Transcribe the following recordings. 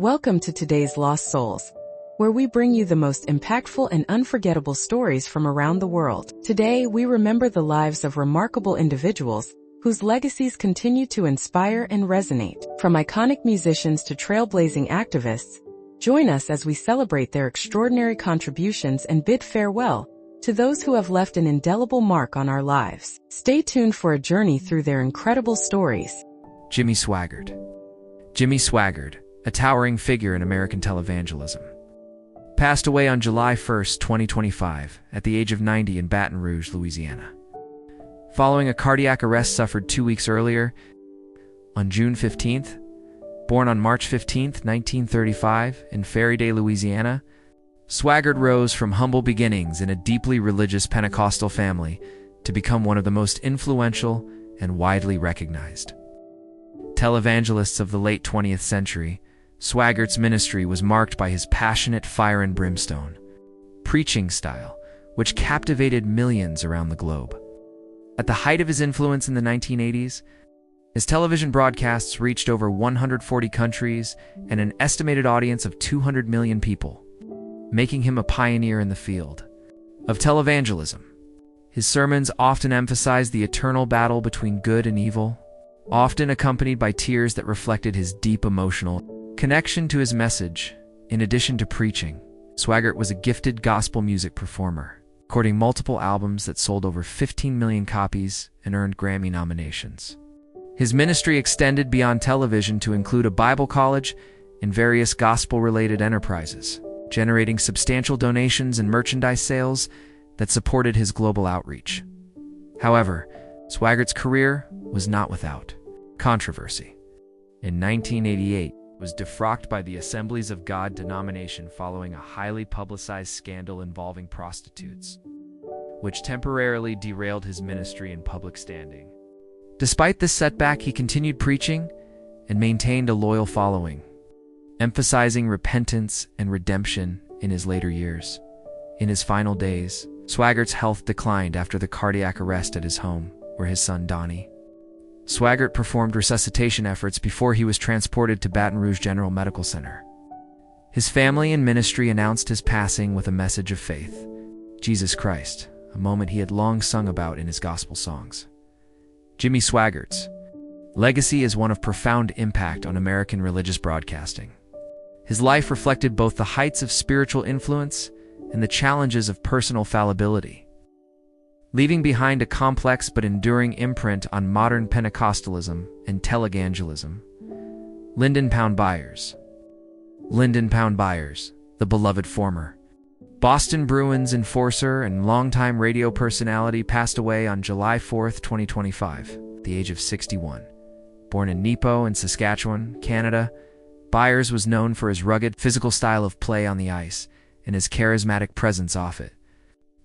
Welcome to today's Lost Souls, where we bring you the most impactful and unforgettable stories from around the world. Today, we remember the lives of remarkable individuals whose legacies continue to inspire and resonate. From iconic musicians to trailblazing activists, join us as we celebrate their extraordinary contributions and bid farewell to those who have left an indelible mark on our lives. Stay tuned for a journey through their incredible stories. Jimmy Swaggart. Jimmy Swaggart, a towering figure in American televangelism, passed away on July 1, 2025, at the age of 90 in Baton Rouge, Louisiana. Following a cardiac arrest suffered 2 weeks earlier, on June 15th, born on March 15, 1935, in Ferriday, Louisiana, Swaggart rose from humble beginnings in a deeply religious Pentecostal family to become one of the most influential and widely recognized televangelists of the late 20th century. Swaggart's ministry was marked by his passionate fire and brimstone preaching style, which captivated millions around the globe. At the height of his influence in the 1980s, his television broadcasts reached over 140 countries and an estimated audience of 200 million people, making him a pioneer in the field of televangelism. His sermons often emphasized the eternal battle between good and evil, often accompanied by tears that reflected his deep emotional connection to his message. In addition to preaching, Swaggart was a gifted gospel music performer, recording multiple albums that sold over 15 million copies and earned Grammy nominations. His ministry extended beyond television to include a Bible college and various gospel-related enterprises, generating substantial donations and merchandise sales that supported his global outreach. However, Swaggart's career was not without controversy. In 1988, was defrocked by the Assemblies of God denomination following a highly publicized scandal involving prostitutes, which temporarily derailed his ministry and public standing. Despite this setback, he continued preaching and maintained a loyal following, emphasizing repentance and redemption in his later years. In his final days, Swaggart's health declined after the cardiac arrest at his home, where his son Donnie Swaggart performed resuscitation efforts before he was transported to Baton Rouge General Medical Center. His family and ministry announced his passing with a message of faith, Jesus Christ, a moment he had long sung about in his gospel songs. Jimmy Swaggart's legacy is one of profound impact on American religious broadcasting. His life reflected both the heights of spiritual influence and the challenges of personal fallibility, leaving behind a complex but enduring imprint on modern Pentecostalism and televangelism. Lyndon Byers. Lyndon Byers, the beloved former Boston Bruins enforcer and longtime radio personality, passed away on July 4, 2025, at the age of 61. Born in Nepo in Saskatchewan, Canada, Byers was known for his rugged, physical style of play on the ice and his charismatic presence off it,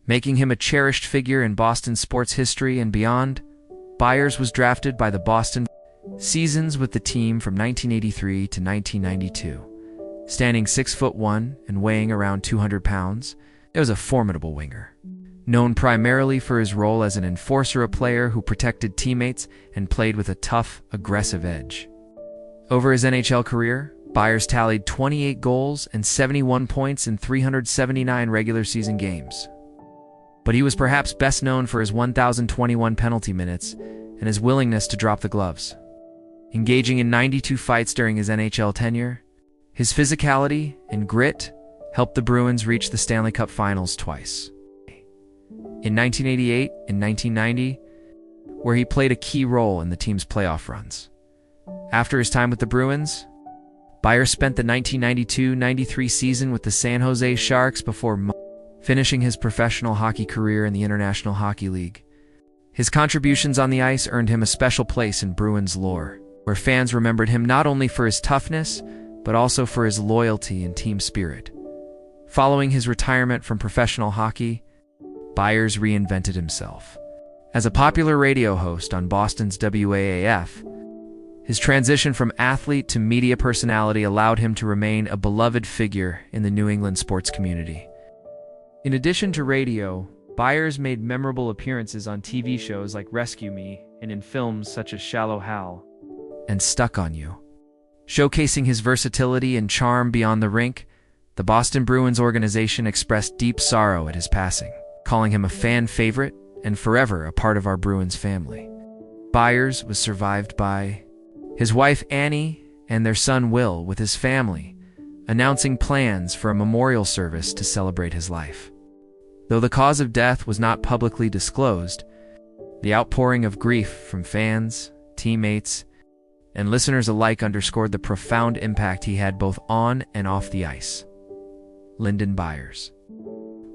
making him a cherished figure in Boston sports history and beyond. Byers was drafted by the Boston seasons with the team from 1983 to 1992. Standing 6'1" and weighing around 200 pounds, it was a formidable winger. Known primarily for his role as an enforcer, a player who protected teammates and played with a tough, aggressive edge. Over his NHL career, Byers tallied 28 goals and 71 points in 379 regular season games. But he was perhaps best known for his 1,021 penalty minutes and his willingness to drop the gloves. Engaging in 92 fights during his NHL tenure, his physicality and grit helped the Bruins reach the Stanley Cup Finals twice. In 1988 and 1990, where he played a key role in the team's playoff runs. After his time with the Bruins, Byers spent the 1992-93 season with the San Jose Sharks before finishing his professional hockey career in the International Hockey League. His contributions on the ice earned him a special place in Bruins lore, where fans remembered him not only for his toughness, but also for his loyalty and team spirit. Following his retirement from professional hockey, Byers reinvented himself as a popular radio host on Boston's WAAF. His transition from athlete to media personality allowed him to remain a beloved figure in the New England sports community. In addition to radio, Byers made memorable appearances on TV shows like Rescue Me and in films such as Shallow Hal and Stuck on You. Showcasing his versatility and charm beyond the rink, the Boston Bruins organization expressed deep sorrow at his passing, calling him a fan favorite and forever a part of our Bruins family. Byers was survived by his wife Annie and their son Will with his family, announcing plans for a memorial service to celebrate his life. Though the cause of death was not publicly disclosed, the outpouring of grief from fans, teammates, and listeners alike underscored the profound impact he had both on and off the ice. Lyndon Byers'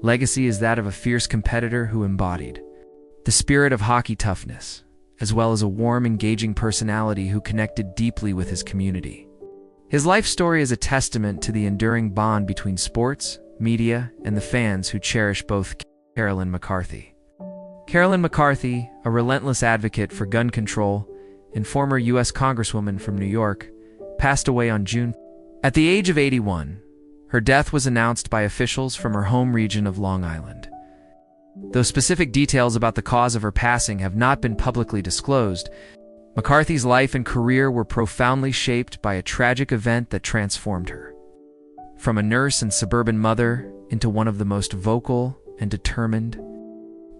legacy is that of a fierce competitor who embodied the spirit of hockey toughness, as well as a warm, engaging personality who connected deeply with his community. His life story is a testament to the enduring bond between sports, media, and the fans who cherish both. Carolyn McCarthy. Carolyn McCarthy, a relentless advocate for gun control and former U.S. Congresswoman from New York, passed away on June. At the age of 81, her death was announced by officials from her home region of Long Island. Though specific details about the cause of her passing have not been publicly disclosed, McCarthy's life and career were profoundly shaped by a tragic event that transformed her. From a nurse and suburban mother into one of the most vocal and determined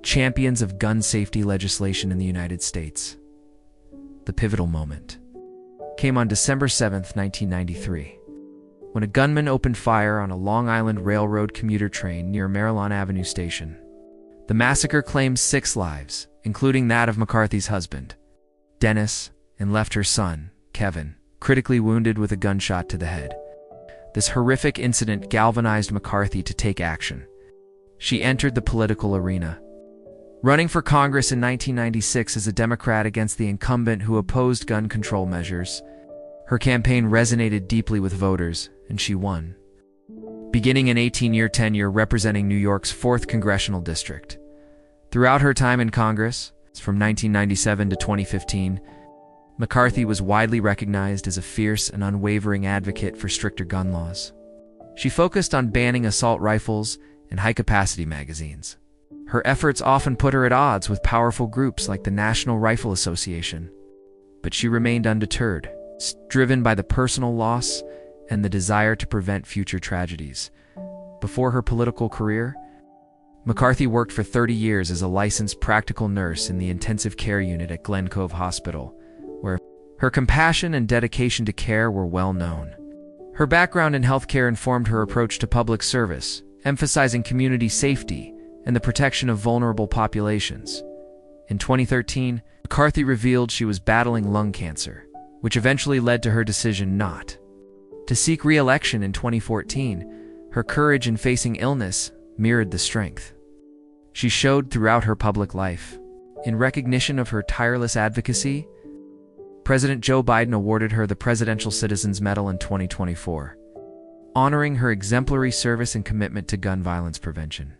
champions of gun safety legislation in the United States. The pivotal moment came on December 7, 1993, when a gunman opened fire on a Long Island Railroad commuter train near Maryland Avenue Station. The massacre claimed 6 lives, including that of McCarthy's husband, Dennis, and left her son, Kevin, critically wounded with a gunshot to the head. This horrific incident galvanized McCarthy to take action. She entered the political arena, running for Congress in 1996 as a Democrat against the incumbent who opposed gun control measures. Her campaign resonated deeply with voters, and she won, beginning an 18-year tenure representing New York's 4th Congressional District. Throughout her time in Congress, from 1997 to 2015, McCarthy was widely recognized as a fierce and unwavering advocate for stricter gun laws. She focused on banning assault rifles and high-capacity magazines. Her efforts often put her at odds with powerful groups like the National Rifle Association. But she remained undeterred, driven by the personal loss and the desire to prevent future tragedies. Before her political career, McCarthy worked for 30 years as a licensed practical nurse in the intensive care unit at Glen Cove Hospital, where her compassion and dedication to care were well known. Her background in healthcare informed her approach to public service, emphasizing community safety and the protection of vulnerable populations. In 2013, McCarthy revealed she was battling lung cancer, which eventually led to her decision not to seek re-election in 2014. Her courage in facing illness mirrored the strength she showed throughout her public life. In recognition of her tireless advocacy, President Joe Biden awarded her the Presidential Citizens Medal in 2024, honoring her exemplary service and commitment to gun violence prevention.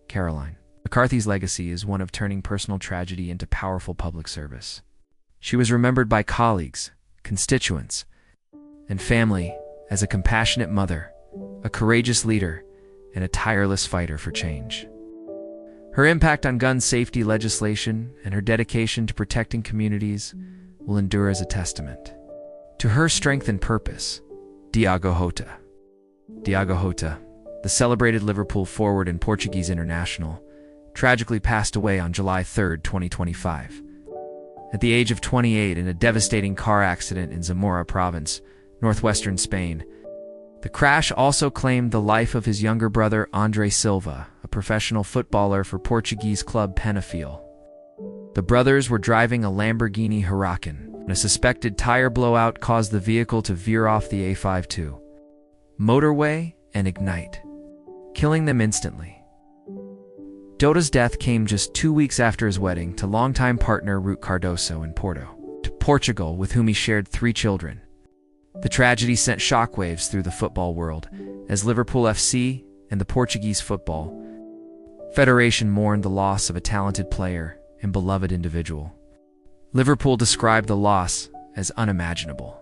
Caroline McCarthy's legacy is one of turning personal tragedy into powerful public service. She was remembered by colleagues, constituents, and family as a compassionate mother, a courageous leader, and a tireless fighter for change. Her impact on gun safety legislation and her dedication to protecting communities will endure as a testament to her strength and purpose. Diogo Jota. Diogo Jota, the celebrated Liverpool forward and Portuguese international, tragically passed away on July 3, 2025. At the age of 28 in a devastating car accident in Zamora province, northwestern Spain. The crash also claimed the life of his younger brother Andre Silva, a professional footballer for Portuguese club Penafiel. The brothers were driving a Lamborghini Huracan, and a suspected tire blowout caused the vehicle to veer off the A52 motorway and ignite, killing them instantly. Jota's death came just 2 weeks after his wedding to longtime partner Ruth Cardoso in Portugal, with whom he shared 3 children. The tragedy sent shockwaves through the football world, as Liverpool FC and the Portuguese Football Federation mourned the loss of a talented player and beloved individual. Liverpool described the loss as unimaginable,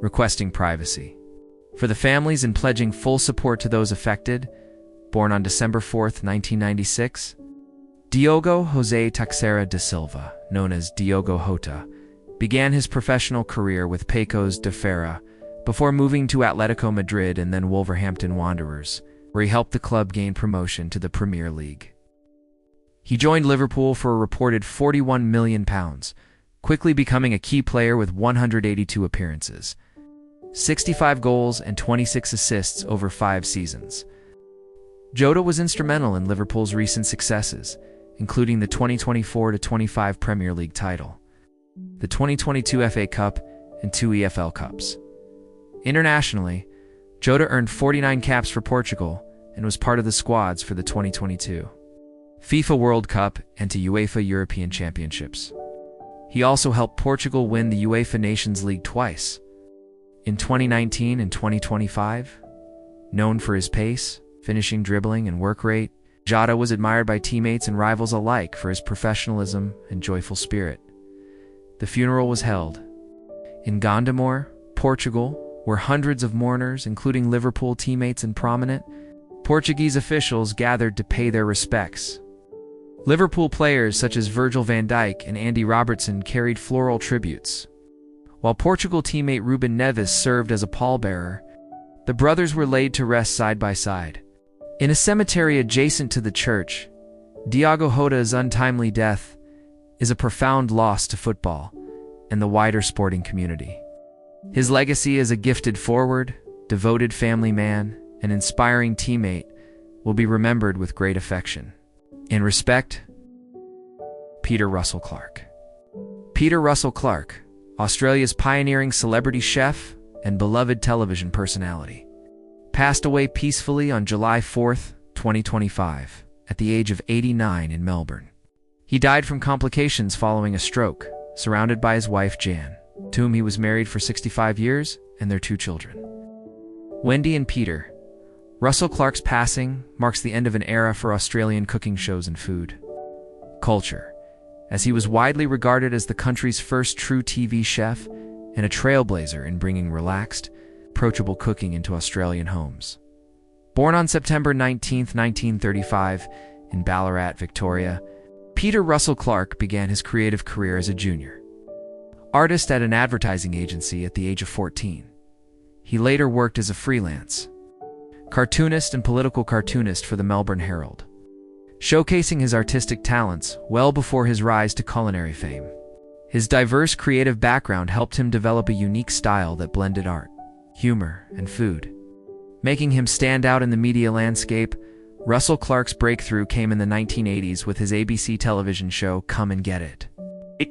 requesting privacy for the families and pledging full support to those affected. Born on December 4, 1996, Diogo José Teixeira da Silva, known as Diogo Jota, began his professional career with Pecos de Feira, before moving to Atletico Madrid and then Wolverhampton Wanderers, where he helped the club gain promotion to the Premier League. He joined Liverpool for a reported £41 million, quickly becoming a key player with 182 appearances, 65 goals and 26 assists over 5 seasons. Jota was instrumental in Liverpool's recent successes, including the 2024-25 Premier League title, the 2022 FA Cup, and 2 EFL Cups. Internationally, Jota earned 49 caps for Portugal and was part of the squads for the 2022 FIFA World Cup and to UEFA European Championships. He also helped Portugal win the UEFA Nations League twice. In 2019 and 2025, known for his pace, finishing, dribbling, and work rate, Jota was admired by teammates and rivals alike for his professionalism and joyful spirit. The funeral was held in Gondomar, Portugal, where hundreds of mourners, including Liverpool teammates and prominent Portuguese officials, gathered to pay their respects. Liverpool players such as Virgil van Dijk and Andy Robertson carried floral tributes, while Portugal teammate Ruben Neves served as a pallbearer. The brothers were laid to rest side by side in a cemetery adjacent to the church. Diogo Jota's untimely death is a profound loss to football and the wider sporting community. His legacy as a gifted forward, devoted family man, and inspiring teammate will be remembered with great affection and respect. Peter Russell-Clarke. Peter Russell-Clarke, Australia's pioneering celebrity chef and beloved television personality, passed away peacefully on July 4, 2025, at the age of 89 in Melbourne. He died from complications following a stroke, surrounded by his wife Jan, to whom he was married for 65 years, and their 2 children. Wendy and Peter. Russell-Clarke's passing marks the end of an era for Australian cooking shows and food culture, as he was widely regarded as the country's first true TV chef and a trailblazer in bringing relaxed, approachable cooking into Australian homes. Born on September 19, 1935, in Ballarat, Victoria, Peter Russell-Clarke began his creative career as a junior artist at an advertising agency at the age of 14. He later worked as a freelance cartoonist and political cartoonist for the Melbourne Herald, showcasing his artistic talents well before his rise to culinary fame. His diverse creative background helped him develop a unique style that blended art, humor, and food, making him stand out in the media landscape. Russell-Clarke's breakthrough came in the 1980s with his ABC television show Come and Get It, a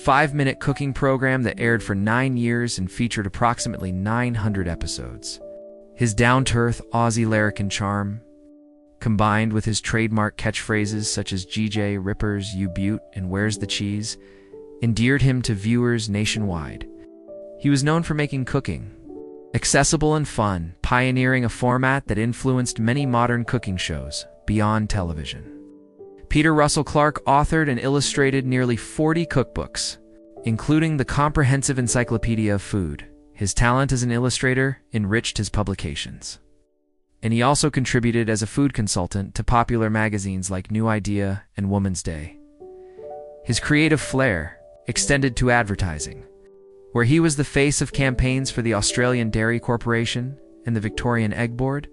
5-minute cooking program that aired for 9 years and featured approximately 900 episodes. His down-to-earth Aussie larrikin charm, combined with his trademark catchphrases such as GJ, Rippers, You Beaut, and Where's the Cheese, endeared him to viewers nationwide. He was known for making cooking accessible and fun, pioneering a format that influenced many modern cooking shows beyond television. Peter Russell-Clarke authored and illustrated nearly 40 cookbooks, including the Comprehensive Encyclopedia of Food. His talent as an illustrator enriched his publications, and he also contributed as a food consultant to popular magazines like New Idea and Woman's Day. His creative flair extended to advertising, where he was the face of campaigns for the Australian Dairy Corporation and the Victorian Egg Board,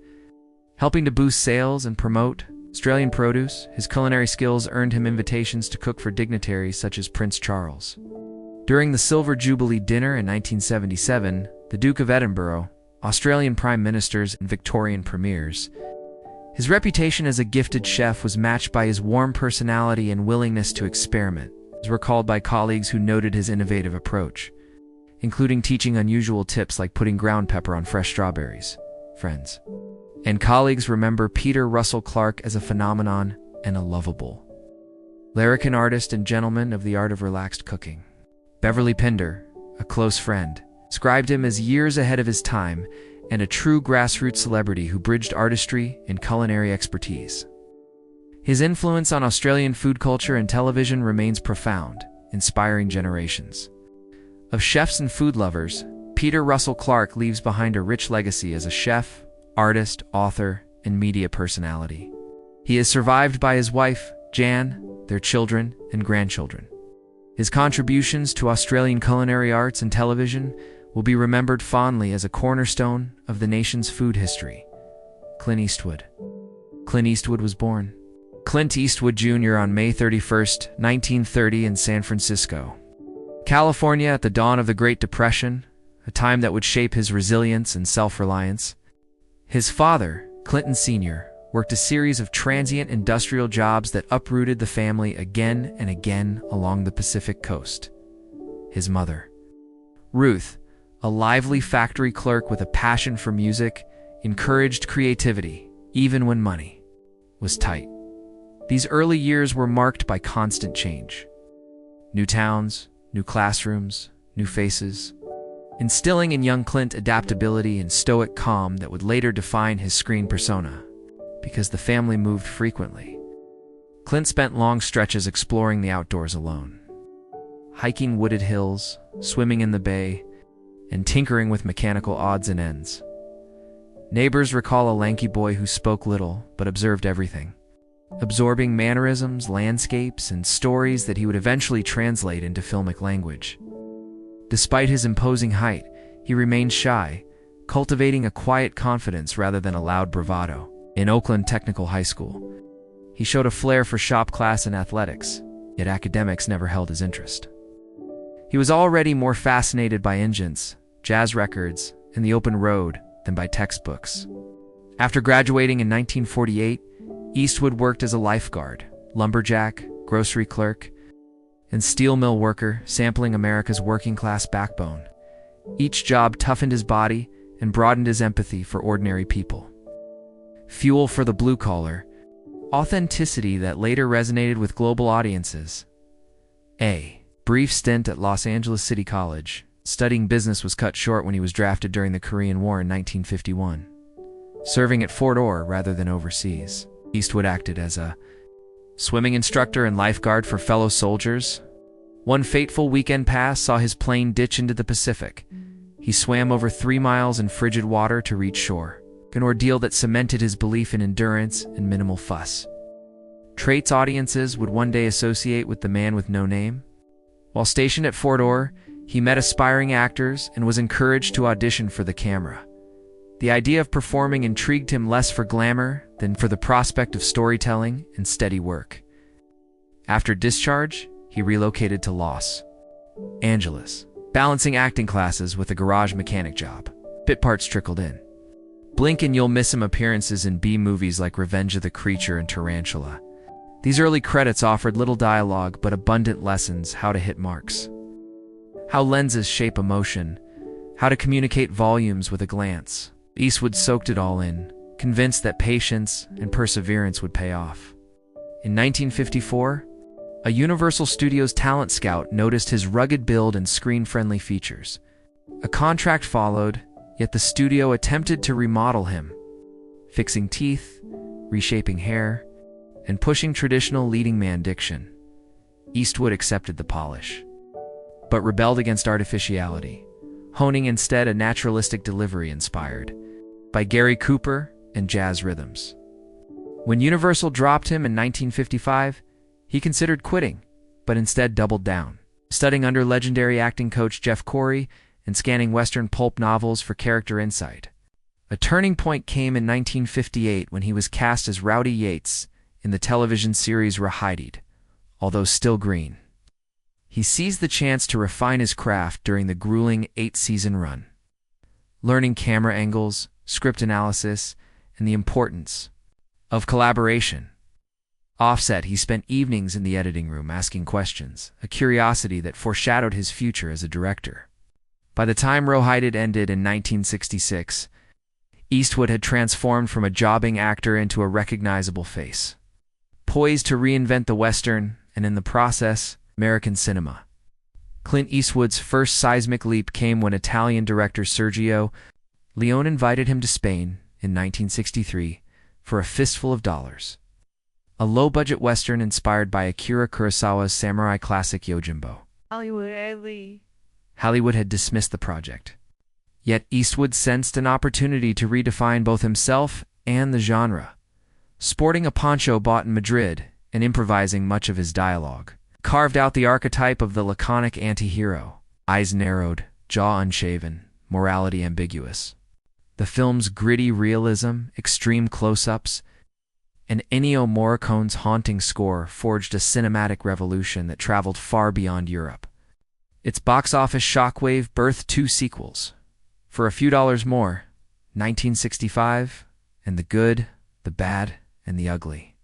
helping to boost sales and promote Australian produce. His culinary skills earned him invitations to cook for dignitaries such as Prince Charles. During the Silver Jubilee dinner in 1977, the Duke of Edinburgh, Australian prime ministers, and Victorian premiers, his reputation as a gifted chef was matched by his warm personality and willingness to experiment, as recalled by colleagues who noted his innovative approach, including teaching unusual tips like putting ground pepper on fresh strawberries. Friends and colleagues remember Peter Russell-Clarke as a phenomenon and a lovable larrikin artist and gentleman of the art of relaxed cooking. Beverly Pinder, a close friend, described him as years ahead of his time and a true grassroots celebrity who bridged artistry and culinary expertise. His influence on Australian food culture and television remains profound, inspiring generations of chefs and food lovers. Peter Russell-Clarke leaves behind a rich legacy as a chef, artist, author, and media personality. He is survived by his wife, Jan, their children, and grandchildren. His contributions to Australian culinary arts and television will be remembered fondly as a cornerstone of the nation's food history. Clint Eastwood. Clint Eastwood was born Clint Eastwood Jr. on May 31, 1930 in San Francisco, California, at the dawn of the Great Depression, a time that would shape his resilience and self-reliance. His father, Clinton Sr., worked a series of transient industrial jobs that uprooted the family again and again along the Pacific coast. His mother, Ruth, a lively factory clerk with a passion for music, encouraged creativity, even when money was tight. These early years were marked by constant change. New towns, new classrooms, new faces, instilling in young Clint adaptability and stoic calm that would later define his screen persona. Because the family moved frequently, Clint spent long stretches exploring the outdoors alone, hiking wooded hills, swimming in the bay, and tinkering with mechanical odds and ends. Neighbors recall a lanky boy who spoke little but observed everything, absorbing mannerisms, landscapes, and stories that he would eventually translate into filmic language. Despite his imposing height, he remained shy, cultivating a quiet confidence rather than a loud bravado. In Oakland Technical High School, he showed a flair for shop class and athletics, yet academics never held his interest. He was already more fascinated by engines, jazz records, and the open road than by textbooks. After graduating in 1948, Eastwood worked as a lifeguard, lumberjack, grocery clerk, and steel mill worker, sampling America's working-class backbone. Each job toughened his body and broadened his empathy for ordinary people. Fuel for the blue-collar, authenticity that later resonated with global audiences. A brief stint at Los Angeles City College, studying business, was cut short when he was drafted during the Korean War in 1951. Serving at Fort Ord rather than overseas, Eastwood acted as a swimming instructor and lifeguard for fellow soldiers. One fateful weekend pass saw his plane ditch into the Pacific. He swam over 3 miles in frigid water to reach shore, an ordeal that cemented his belief in endurance and minimal fuss. Traits audiences would one day associate with the man with no name. While stationed at Fort Ord, he met aspiring actors and was encouraged to audition for the camera. The idea of performing intrigued him less for glamour than for the prospect of storytelling and steady work. After discharge, he relocated to Los Angeles, balancing acting classes with a garage mechanic job. Bit parts trickled in. Blink and you'll miss him appearances in B-movies like Revenge of the Creature and Tarantula. These early credits offered little dialogue but abundant lessons: how to hit marks, how lenses shape emotion, how to communicate volumes with a glance. Eastwood soaked it all in, convinced that patience and perseverance would pay off. In 1954, a Universal Studios talent scout noticed his rugged build and screen-friendly features. A contract followed, yet the studio attempted to remodel him, fixing teeth, reshaping hair, and pushing traditional leading man diction. Eastwood accepted the polish, but rebelled against artificiality, honing instead a naturalistic delivery inspired by Gary Cooper and jazz rhythms. When Universal dropped him in 1955, he considered quitting, but instead doubled down, studying under legendary acting coach Jeff Corey and scanning Western pulp novels for character insight. A turning point came in 1958 when he was cast as Rowdy Yates in the television series Rahided, although still green. He seized the chance to refine his craft during the grueling 8-season run, learning camera angles, script analysis, and the importance of collaboration. Offset, he spent evenings in the editing room asking questions, a curiosity that foreshadowed his future as a director. By the time Rahided ended in 1966, Eastwood had transformed from a jobbing actor into a recognizable face, poised to reinvent the Western and, in the process, American cinema. Clint Eastwood's first seismic leap came when Italian director Sergio Leone invited him to Spain in 1963 for A Fistful of Dollars, a low-budget Western inspired by Akira Kurosawa's samurai classic Yojimbo. Hollywood had dismissed the project. Yet Eastwood sensed an opportunity to redefine both himself and the genre, sporting a poncho bought in Madrid and improvising much of his dialogue. Carved out the archetype of the laconic anti-hero, eyes narrowed, jaw unshaven, morality ambiguous. The film's gritty realism, extreme close-ups, and Ennio Morricone's haunting score forged a cinematic revolution that traveled far beyond Europe. Its box office shockwave birthed two sequels. For a few dollars more, 1965, and The Good, the Bad, and the Ugly.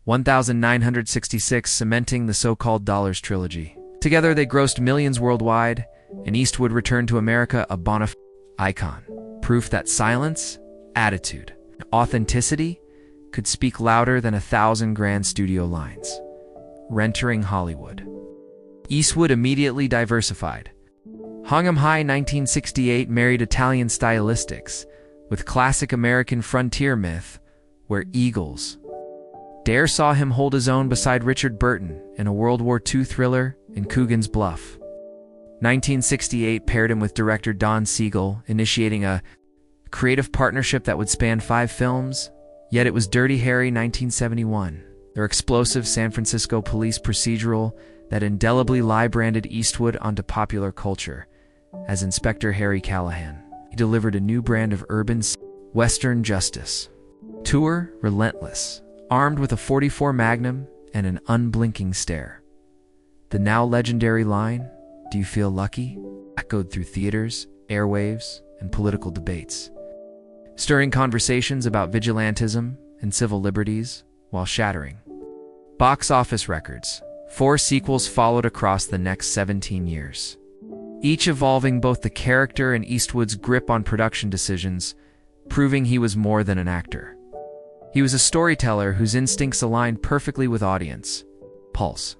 1966, cementing the so-called Dollars trilogy. Together they grossed millions worldwide, and Eastwood returned to America a bona fide icon. Proof that silence, attitude, and authenticity could speak louder than 1,000 grand studio lines. Entering Hollywood. Eastwood immediately diversified. Hung 'em High 1968 married Italian stylistics with classic American frontier myth, where eagles. Dare saw him hold his own beside Richard Burton in a World War II thriller in Coogan's Bluff. 1968 paired him with director Don Siegel, initiating a creative partnership that would span 5 films, yet it was Dirty Harry 1971, their explosive San Francisco police procedural that indelibly lie-branded Eastwood onto popular culture. As Inspector Harry Callahan, he delivered a new brand of urban Western justice. Tour, relentless, armed with a .44 Magnum and an unblinking stare. The now legendary line, "Do you feel lucky?" echoed through theaters, airwaves, and political debates, stirring conversations about vigilantism and civil liberties while shattering box office records. 4 sequels followed across the next 17 years, each evolving both the character and Eastwood's grip on production decisions, proving he was more than an actor. He was a storyteller whose instincts aligned perfectly with audience pulse.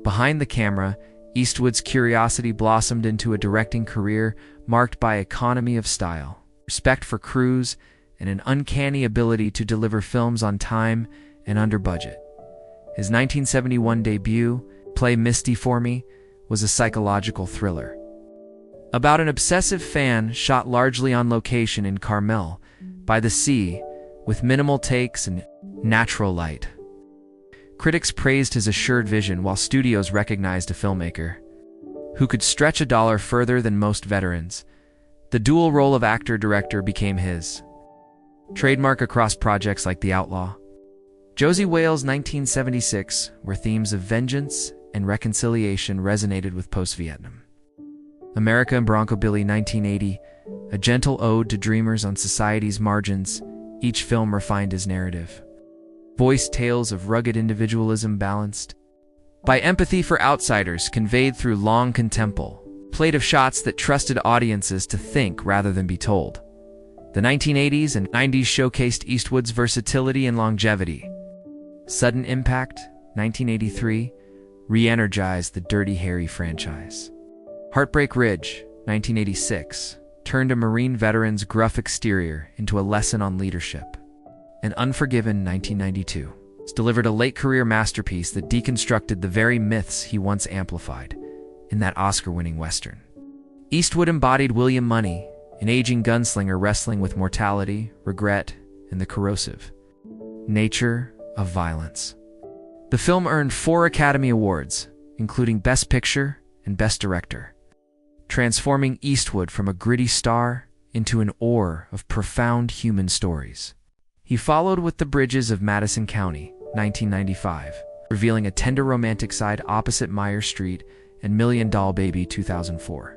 Behind the camera, Eastwood's curiosity blossomed into a directing career marked by economy of style, respect for crews, and an uncanny ability to deliver films on time and under budget. His 1971 debut, Play Misty for Me, was a psychological thriller about an obsessive fan shot largely on location in Carmel, by the sea, with minimal takes and natural light. Critics praised his assured vision, while studios recognized a filmmaker who could stretch a dollar further than most veterans. The dual role of actor-director became his trademark across projects like The Outlaw, Josie Wales 1976, where themes of vengeance and reconciliation resonated with post-Vietnam. America and Bronco Billy 1980, a gentle ode to dreamers on society's margins. Each film refined his narrative, voiced tales of rugged individualism balanced by empathy for outsiders, conveyed through long contempo, played of shots that trusted audiences to think rather than be told. The 1980s and 90s showcased Eastwood's versatility and longevity. Sudden Impact, 1983, re-energized the Dirty Harry franchise. Heartbreak Ridge, 1986, turned a Marine veteran's gruff exterior into a lesson on leadership. And Unforgiven, 1992, delivered a late-career masterpiece that deconstructed the very myths he once amplified in that Oscar-winning Western. Eastwood embodied William Money, an aging gunslinger wrestling with mortality, regret, and the corrosive nature of violence. The film earned 4 Academy Awards, including Best Picture and Best Director, transforming Eastwood from a gritty star into an oar of profound human stories. He followed with The Bridges of Madison County, 1995, revealing a tender romantic side opposite Meyer Street, and Million Doll Baby, 2004,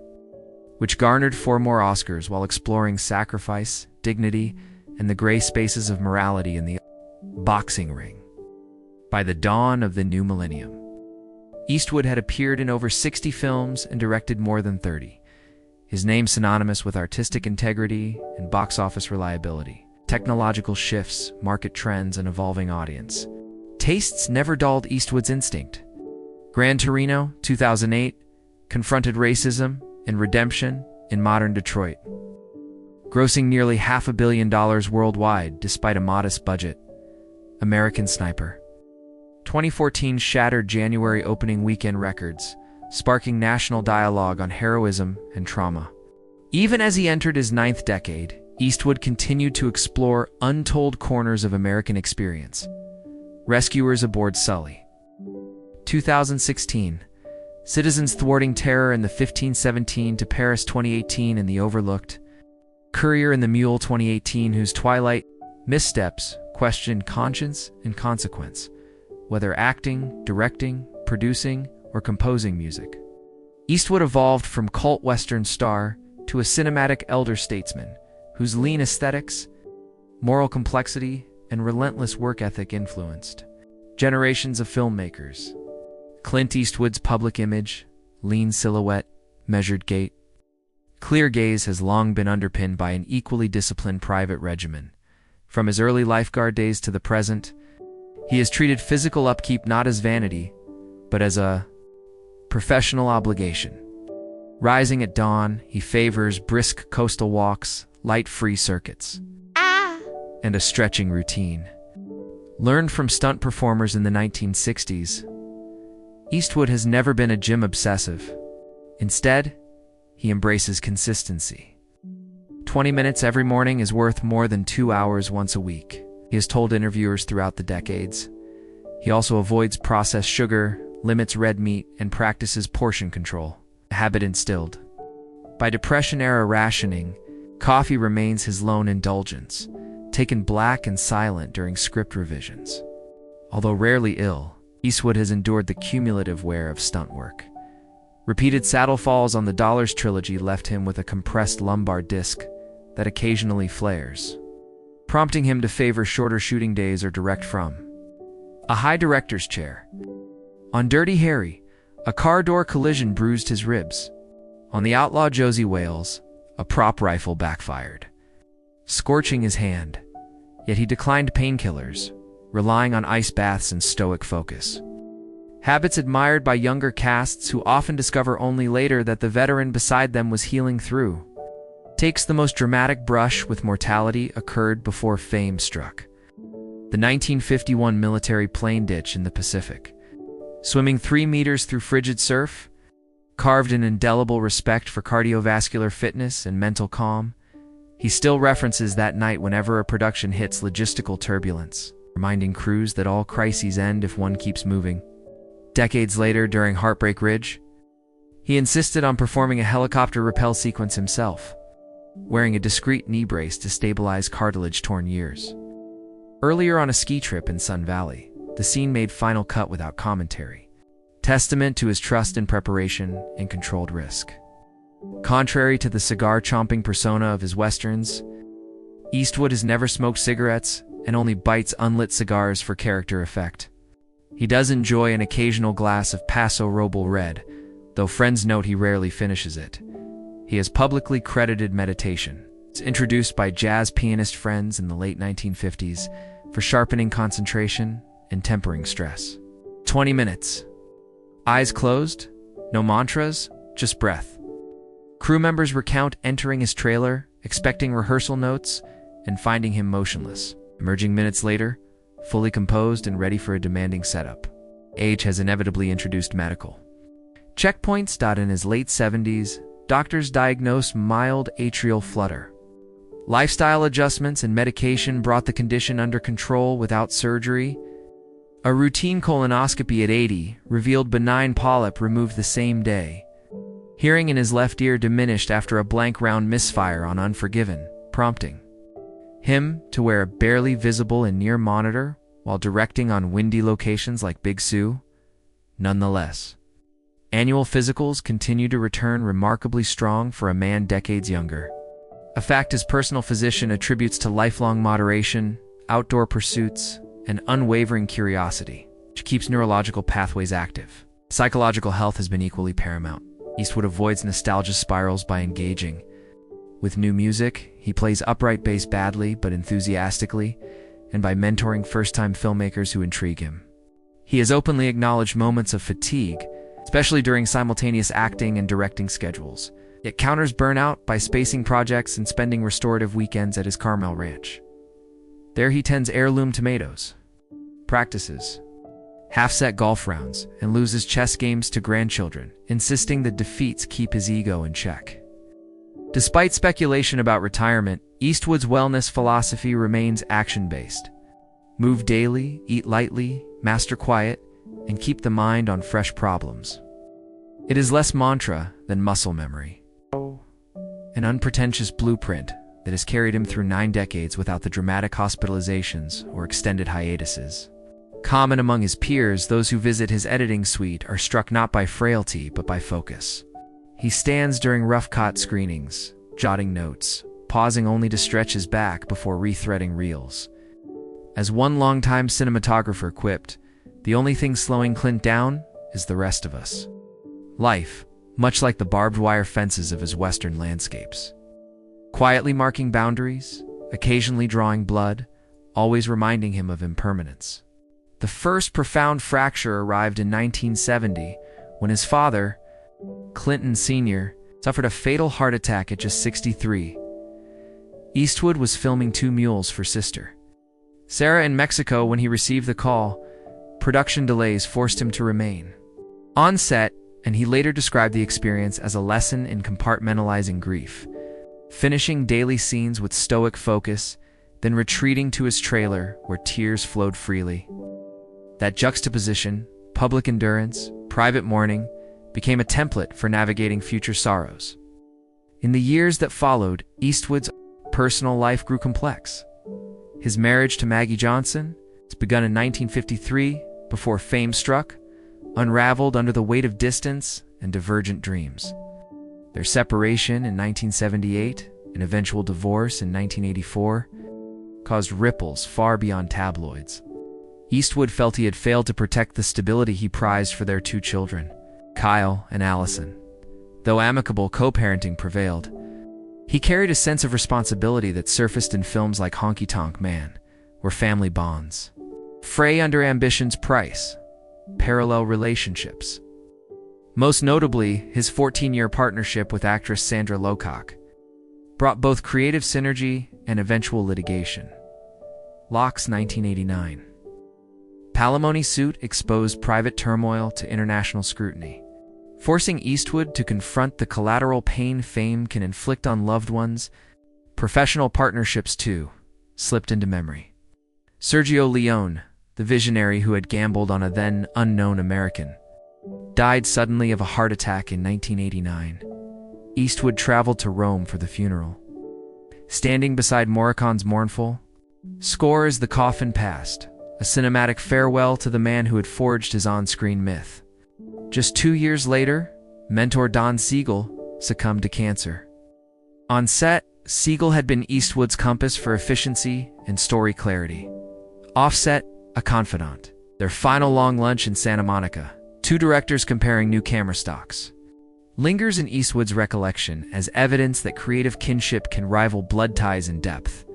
which garnered 4 more Oscars while exploring sacrifice, dignity, and the gray spaces of morality in the boxing ring. By the dawn of the new millennium, Eastwood had appeared in over 60 films and directed more than 30. His name synonymous with artistic integrity and box office reliability. Technological shifts, market trends, and evolving audience tastes never dulled Eastwood's instinct. Gran Torino, 2008, confronted racism and redemption in modern Detroit, grossing nearly $500 million worldwide despite a modest budget. American Sniper, 2014, shattered January opening weekend records, sparking national dialogue on heroism and trauma. Even as he entered his 9th decade, Eastwood continued to explore untold corners of American experience. Rescuers Aboard Sully, 2016, Citizens Thwarting Terror in the 1517 to Paris 2018 in The Overlooked, Courier in the Mule 2018, whose twilight missteps question conscience and consequence, whether acting, directing, producing, or composing music. Eastwood evolved from cult Western star to a cinematic elder statesman whose lean aesthetics, moral complexity, and relentless work ethic influenced generations of filmmakers. Clint Eastwood's public image, lean silhouette, measured gait, clear gaze has long been underpinned by an equally disciplined private regimen. From his early lifeguard days to the present, he has treated physical upkeep not as vanity, but as a professional obligation. Rising at dawn, he favors brisk coastal walks, light free circuits, and a stretching routine. Learned from stunt performers in the 1960s, Eastwood has never been a gym obsessive. Instead, he embraces consistency. 20 minutes every morning is worth more than 2 hours once a week, he has told interviewers throughout the decades. He also avoids processed sugar, limits red meat, and practices portion control, a habit instilled by Depression-era rationing. Coffee remains his lone indulgence, taken black and silent during script revisions. Although rarely ill, Eastwood has endured the cumulative wear of stunt work. Repeated saddle falls on the Dollars trilogy left him with a compressed lumbar disc that occasionally flares, prompting him to favor shorter shooting days or direct from a high director's chair. On Dirty Harry, a car door collision bruised his ribs. On The Outlaw Josie Wales, a prop rifle backfired, scorching his hand, yet he declined painkillers, relying on ice baths and stoic focus. Habits admired by younger casts who often discover only later that the veteran beside them was healing through. Takes the most dramatic brush with mortality occurred before fame struck. The 1951 military plane ditch in the Pacific. Swimming 3 meters through frigid surf, carved an indelible respect for cardiovascular fitness and mental calm. He still references that night whenever a production hits logistical turbulence, reminding crews that all crises end if one keeps moving. Decades later, during Heartbreak Ridge, he insisted on performing a helicopter rappel sequence himself, wearing a discreet knee brace to stabilize cartilage-torn years. Earlier on a ski trip in Sun Valley, the scene made final cut without commentary, testament to his trust in preparation and controlled risk. Contrary to the cigar-chomping persona of his westerns, Eastwood has never smoked cigarettes and only bites unlit cigars for character effect. He does enjoy an occasional glass of Paso Roble Red, though friends note he rarely finishes it. He has publicly credited meditation. It's introduced by jazz pianist friends in the late 1950s for sharpening concentration and tempering stress. 20 minutes. Eyes closed, no mantras, just breath. Crew members recount entering his trailer, expecting rehearsal notes, and finding him motionless. Emerging minutes later, fully composed and ready for a demanding setup. Age has inevitably introduced medical checkpoints. In his late 70s, doctors diagnosed mild atrial flutter. Lifestyle adjustments and medication brought the condition under control without surgery. A routine colonoscopy at 80 revealed benign polyp removed the same day. Hearing in his left ear diminished after a blank round misfire on Unforgiven, prompting him to wear a barely visible and near monitor while directing on windy locations like Big Sur. Nonetheless, annual physicals continue to return remarkably strong for a man decades younger, a fact his personal physician attributes to lifelong moderation, outdoor pursuits, and unwavering curiosity, which keeps neurological pathways active. Psychological health has been equally paramount. Eastwood avoids nostalgia spirals by engaging with new music. He plays upright bass badly but enthusiastically, and by mentoring first-time filmmakers who intrigue him. He has openly acknowledged moments of fatigue, especially during simultaneous acting and directing schedules, yet counters burnout by spacing projects and spending restorative weekends at his Carmel ranch. There he tends heirloom tomatoes, practices half-set golf rounds, and loses chess games to grandchildren, insisting that defeats keep his ego in check. Despite speculation about retirement, Eastwood's wellness philosophy remains action-based. Move daily, eat lightly, master quiet, and keep the mind on fresh problems. It is less mantra than muscle memory. An unpretentious blueprint that has carried him through 9 decades without the dramatic hospitalizations or extended hiatuses. Common among his peers, those who visit his editing suite are struck not by frailty but by focus. He stands during rough-cut screenings, jotting notes, pausing only to stretch his back before rethreading reels. As one longtime cinematographer quipped, "The only thing slowing Clint down is the rest of us." Life, much like the barbed wire fences of his western landscapes. Quietly marking boundaries, occasionally drawing blood, always reminding him of impermanence. The first profound fracture arrived in 1970 when his father, Clinton Sr., suffered a fatal heart attack at just 63. Eastwood was filming Two Mules for Sister Sarah in Mexico when he received the call. Production delays forced him to remain on set, and he later described the experience as a lesson in compartmentalizing grief, finishing daily scenes with stoic focus, then retreating to his trailer where tears flowed freely. That juxtaposition, public endurance, private mourning, became a template for navigating future sorrows. In the years that followed, Eastwood's personal life grew complex. His marriage to Maggie Johnson, begun in 1953 before fame struck, unraveled under the weight of distance and divergent dreams. Their separation in 1978, an eventual divorce in 1984, caused ripples far beyond tabloids. Eastwood felt he had failed to protect the stability he prized for their 2 children, Kyle and Allison. Though amicable co-parenting prevailed, he carried a sense of responsibility that surfaced in films like Honky Tonk Man, where family bonds fray under ambition's price, parallel relationships. Most notably, his 14-year partnership with actress Sandra Locke brought both creative synergy and eventual litigation. Locke's 1989 palimony suit exposed private turmoil to international scrutiny, forcing Eastwood to confront the collateral pain fame can inflict on loved ones. Professional partnerships, too, slipped into memory. Sergio Leone, the visionary who had gambled on a then unknown American, died suddenly of a heart attack in 1989. Eastwood traveled to Rome for the funeral. Standing beside Morricone's mournful score as the coffin passed, a cinematic farewell to the man who had forged his on-screen myth. Just 2 years later, mentor Don Siegel succumbed to cancer. On set, Siegel had been Eastwood's compass for efficiency and story clarity. Offset, a confidant. Their final long lunch in Santa Monica, 2 directors comparing new camera stocks, lingers in Eastwood's recollection as evidence that creative kinship can rival blood ties in depth.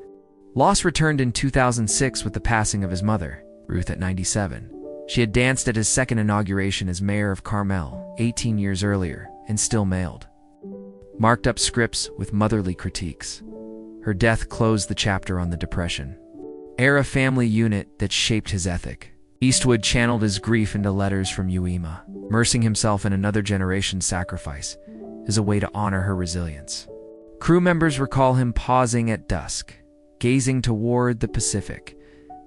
Loss returned in 2006 with the passing of his mother, Ruth, at 97. She had danced at his second inauguration as mayor of Carmel 18 years earlier and still mailed marked up scripts with motherly critiques. Her death closed the chapter on the Depression-era family unit that shaped his ethic. Eastwood channeled his grief into letters from Uema, immersing himself in another generation's sacrifice as a way to honor her resilience. Crew members recall him pausing at dusk, gazing toward the Pacific,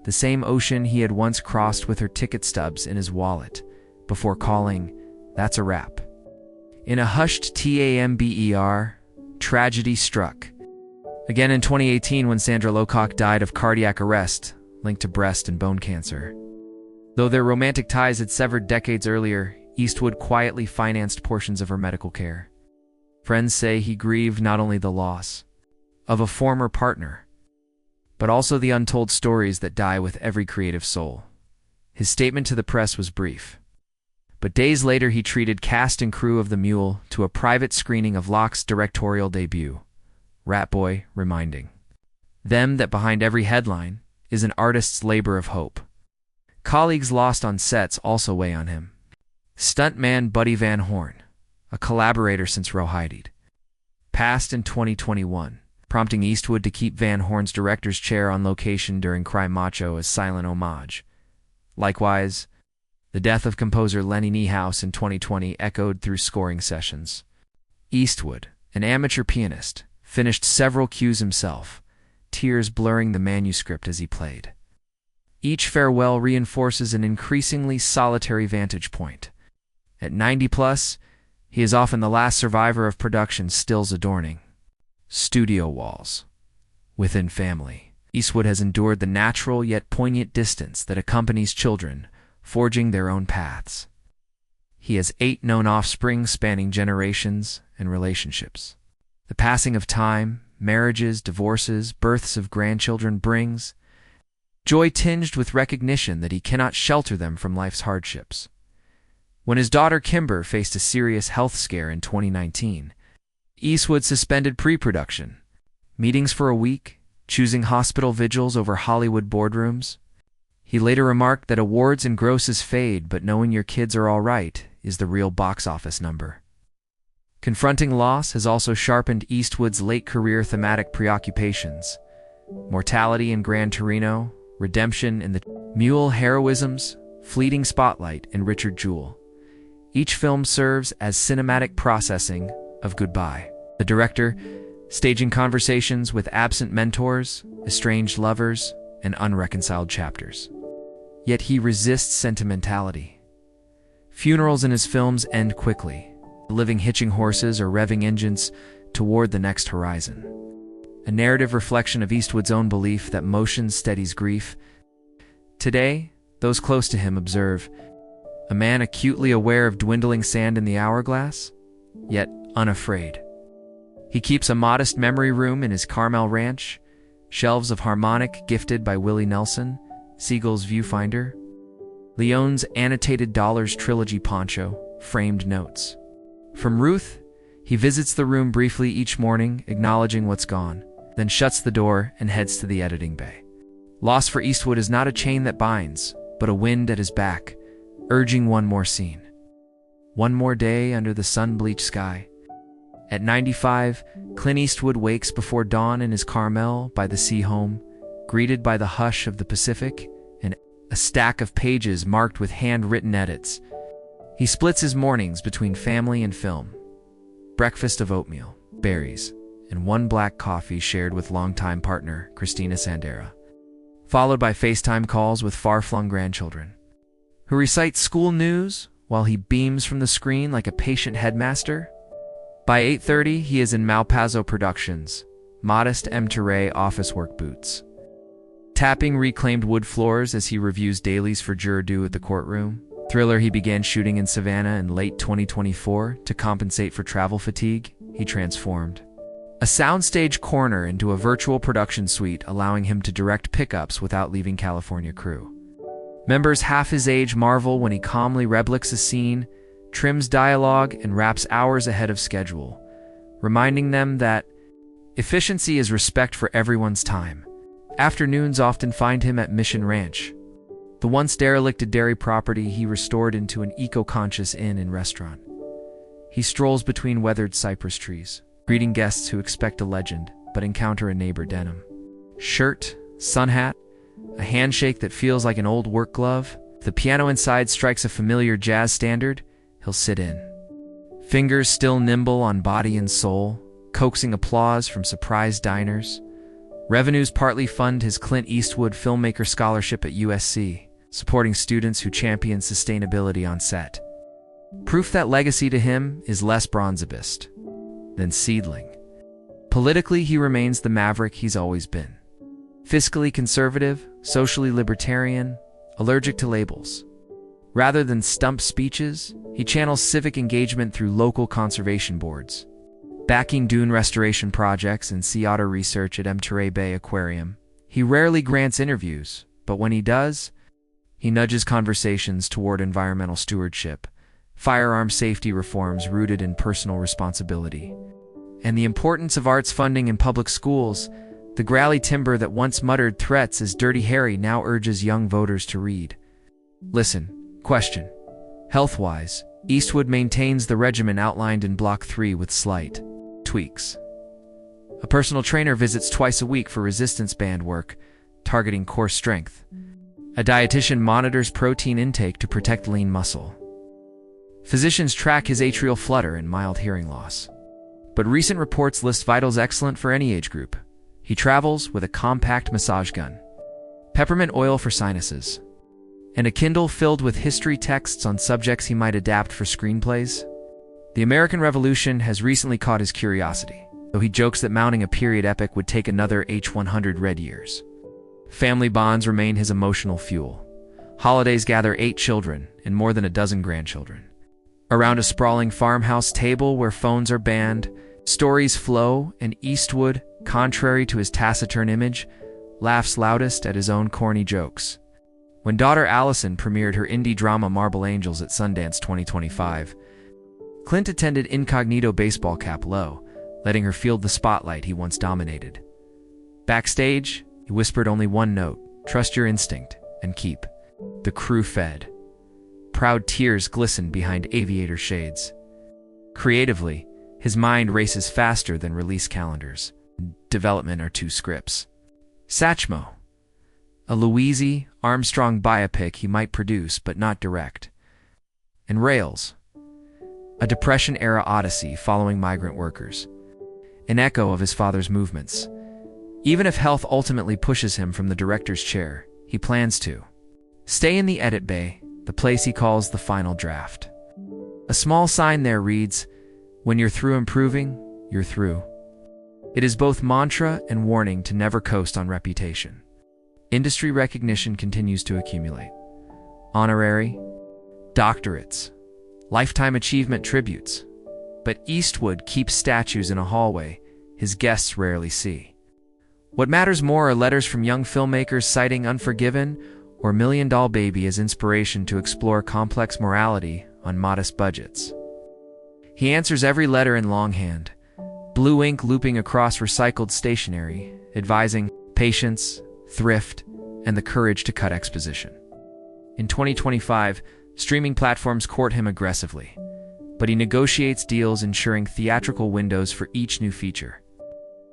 the same ocean he had once crossed with her ticket stubs in his wallet, before calling, "That's a wrap." In a hushed TAMBER, tragedy struck. Again in 2018 when Sandra Locke died of cardiac arrest linked to breast and bone cancer. Though their romantic ties had severed decades earlier, Eastwood quietly financed portions of her medical care. Friends say he grieved not only the loss of a former partner, but also the untold stories that die with every creative soul. His statement to the press was brief, but days later he treated cast and crew of The Mule to a private screening of Locke's directorial debut, Rat Boy, reminding them that behind every headline is an artist's labor of hope. Colleagues lost on sets also weigh on him. Stuntman Buddy Van Horn, a collaborator since Rawhide, passed in 2021, prompting Eastwood to keep Van Horn's director's chair on location during Cry Macho as silent homage. Likewise, the death of composer Lenny Niehaus in 2020 echoed through scoring sessions. Eastwood, an amateur pianist, finished several cues himself, tears blurring the manuscript as he played. Each farewell reinforces an increasingly solitary vantage point. At 90+, He is often the last survivor of production stills adorning studio walls. Within family, Eastwood has endured the natural yet poignant distance that accompanies children forging their own paths. He has 8 known offspring spanning generations and relationships. The passing of time, marriages, divorces, births of grandchildren brings joy tinged with recognition that he cannot shelter them from life's hardships. When his daughter Kimber faced a serious health scare in 2019, Eastwood suspended pre-production, meetings for a week, choosing hospital vigils over Hollywood boardrooms. He later remarked that awards and grosses fade, but knowing your kids are all right is the real box office number. Confronting loss has also sharpened Eastwood's late career thematic preoccupations: mortality in Gran Torino, redemption in The Mule, heroisms, fleeting spotlight in Richard Jewell. Each film serves as cinematic processing of goodbye. The director, staging conversations with absent mentors, estranged lovers, and unreconciled chapters. Yet he resists sentimentality. Funerals in his films end quickly, living hitching horses or revving engines toward the next horizon. A narrative reflection of Eastwood's own belief that motion steadies grief. Today, those close to him observe a man acutely aware of dwindling sand in the hourglass, yet unafraid. He keeps a modest memory room in his Carmel ranch, shelves of harmonic gifted by Willie Nelson, Siegel's viewfinder, Leone's annotated dollars trilogy poncho, framed notes. From Ruth, he visits the room briefly each morning, acknowledging what's gone, then shuts the door and heads to the editing bay. Loss for Eastwood is not a chain that binds, but a wind at his back, urging one more scene. One more day under the sun-bleached sky. At 95, Clint Eastwood wakes before dawn in his Carmel by the sea home, greeted by the hush of the Pacific and a stack of pages marked with handwritten edits. He splits his mornings between family and film. Breakfast of oatmeal, berries, and 1 black coffee shared with longtime partner Christina Sandera, followed by FaceTime calls with far-flung grandchildren, who recite school news while he beams from the screen like a patient headmaster. By 8:30, he is in Malpazzo Productions, modest M-Terray office work boots, tapping reclaimed wood floors as he reviews dailies for juror due at the courtroom. Thriller he began shooting in Savannah in late 2024 to compensate for travel fatigue. He transformed a soundstage corner into a virtual production suite, allowing him to direct pickups without leaving California crew. Members half his age marvel when he calmly replics a scene, trims dialogue, and wraps hours ahead of schedule, reminding them that efficiency is respect for everyone's time. Afternoons often find him at Mission Ranch, the once derelicted dairy property he restored into an eco-conscious inn and restaurant. He strolls between weathered cypress trees, greeting guests who expect a legend but encounter a neighbor denim shirt, sun hat, a handshake that feels like an old work glove. If the piano inside strikes a familiar jazz standard, he'll sit in, fingers still nimble on body and soul, coaxing applause from surprised diners. Revenues partly fund his Clint Eastwood Filmmaker Scholarship at USC, supporting students who champion sustainability on set. Proof that legacy to him is less bronzabist than seedling. Politically, he remains the maverick he's always been. Fiscally conservative, socially libertarian, allergic to labels. Rather than stump speeches, he channels civic engagement through local conservation boards, backing dune restoration projects and sea otter research at M-Terray Bay Aquarium. He rarely grants interviews, but when he does, he nudges conversations toward environmental stewardship, firearm safety reforms rooted in personal responsibility, and the importance of arts funding in public schools. The grally timber that once muttered threats as Dirty Harry now urges young voters to read. Listen, question. Health-wise, Eastwood maintains the regimen outlined in Block 3 with slight tweaks. A personal trainer visits twice a week for resistance band work, targeting core strength. A dietitian monitors protein intake to protect lean muscle. Physicians track his atrial flutter and mild hearing loss. But recent reports list vitals excellent for any age group. He travels with a compact massage gun, peppermint oil for sinuses, and a Kindle filled with history texts on subjects he might adapt for screenplays. The American Revolution has recently caught his curiosity, though he jokes that mounting a period epic would take another H100 red years. Family bonds remain his emotional fuel. Holidays gather 8 children and more than a dozen grandchildren. Around a sprawling farmhouse table where phones are banned, stories flow, and Eastwood, contrary to his taciturn image, laughs loudest at his own corny jokes. When daughter Allison premiered her indie drama Marble Angels at Sundance 2025, Clint attended incognito, baseball cap low, letting her field the spotlight he once dominated. Backstage, he whispered only one note: trust your instinct and keep the crew fed. Proud tears glisten behind aviator shades. Creatively, his mind races faster than release calendars. Development are 2 scripts. Satchmo, a Louise Armstrong biopic he might produce but not direct. And Rails, a Depression-era odyssey following migrant workers. An echo of his father's movements. Even if health ultimately pushes him from the director's chair, he plans to stay in the edit bay, the place he calls the final draft. A small sign there reads, "When you're through improving, you're through." It is both mantra and warning to never coast on reputation. Industry recognition continues to accumulate. Honorary, doctorates, lifetime achievement tributes. But Eastwood keeps statues in a hallway his guests rarely see. What matters more are letters from young filmmakers citing Unforgiven or Million Doll Baby as inspiration to explore complex morality on modest budgets. He answers every letter in longhand, blue ink looping across recycled stationery, advising patience, thrift, and the courage to cut exposition. In 2025, streaming platforms court him aggressively, but he negotiates deals ensuring theatrical windows for each new feature,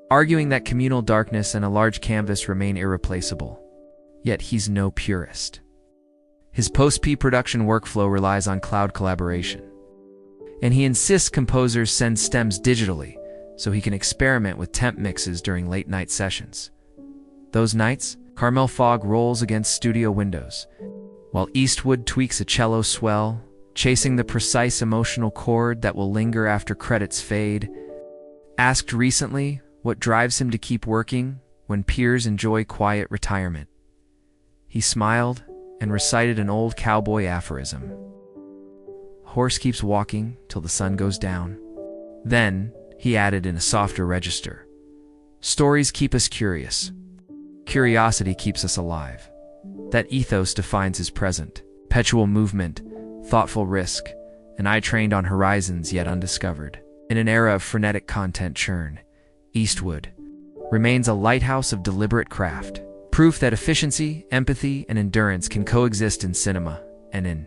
arguing that communal darkness and a large canvas remain irreplaceable. Yet he's no purist. His post-production workflow relies on cloud collaboration, and he insists composers send stems digitally so he can experiment with temp mixes during late-night sessions. Those nights, caramel fog rolls against studio windows, while Eastwood tweaks a cello swell, chasing the precise emotional chord that will linger after credits fade. Asked recently what drives him to keep working when peers enjoy quiet retirement, he smiled and recited an old cowboy aphorism. "Horse keeps walking till the sun goes down." Then, he added in a softer register, "Stories keep us curious. Curiosity keeps us alive." That ethos defines his present: perpetual movement, thoughtful risk, an eye trained on horizons yet undiscovered. In an era of frenetic content churn, Eastwood remains a lighthouse of deliberate craft, proof that efficiency, empathy, and endurance can coexist in cinema and in